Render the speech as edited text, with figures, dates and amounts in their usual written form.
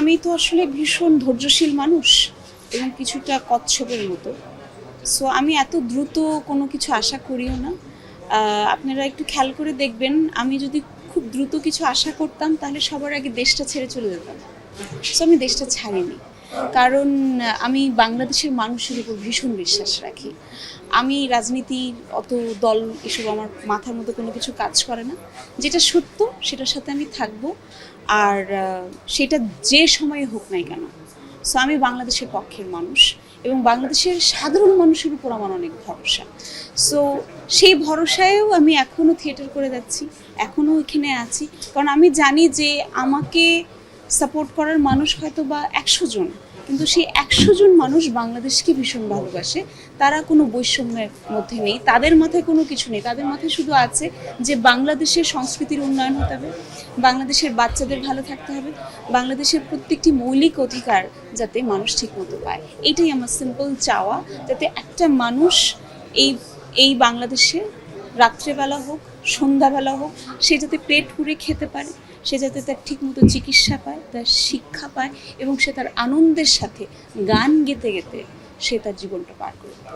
আমি তো আসলে ভীষণ ধৈর্যশীল মানুষ এবং কিছুটা কচ্ছপের মতো। সো আমি এত দ্রুত কোনো কিছু আশা করিও না। আপনারা একটু খেয়াল করে দেখবেন, আমি যদি খুব দ্রুত কিছু আশা করতাম তাহলে সবার আগে দেশটা ছেড়ে চলে যেতাম। সো আমি দেশটা ছাড়িনি, কারণ আমি বাংলাদেশের মানুষের উপর ভীষণ বিশ্বাস রাখি। আমি রাজনীতির অত দল এসব আমার মাথার মধ্যে কোনো কিছু কাজ করে না। যেটা সত্য সেটার সাথে আমি থাকবো, আর সেটা যে সময়ে হোক নাই কেন। সো আমি বাংলাদেশের পক্ষের মানুষ এবং বাংলাদেশের সাধারণ মানুষের উপর আমার অনেক ভরসা। সো সেই ভরসায়ও আমি এখনও থিয়েটার করে যাচ্ছি, এখনও এখানে আছি, কারণ আমি জানি যে আমাকে সাপোর্ট করার মানুষ হয়তো বা 100 জন, কিন্তু সেই 100 জন মানুষ বাংলাদেশকে ভীষণ ভালোবাসে। তারা কোনো বৈষম্যের মধ্যে নেই, তাদের মাথায় কোনো কিছু নেই, তাদের মাথায় শুধু আছে যে বাংলাদেশের সংস্কৃতির উন্নয়ন হতে হবে, বাংলাদেশের বাচ্চাদের ভালো থাকতে হবে, বাংলাদেশের প্রত্যেকটি মৌলিক অধিকার যাতে মানুষ ঠিক মতো পায়। এইটাই আমার সিম্পল চাওয়া, যাতে একটা মানুষ এই এই বাংলাদেশে রাত্রেবেলা হোক সন্ধ্যাবেলা হোক সে যাতে পেট পুরে খেতে পারে, সে যাতে তার ঠিকমতো চিকিৎসা পায়, তার শিক্ষা পায় এবং সে তার আনন্দের সাথে গান গেতে গেতে সে তার জীবনটা পার করে।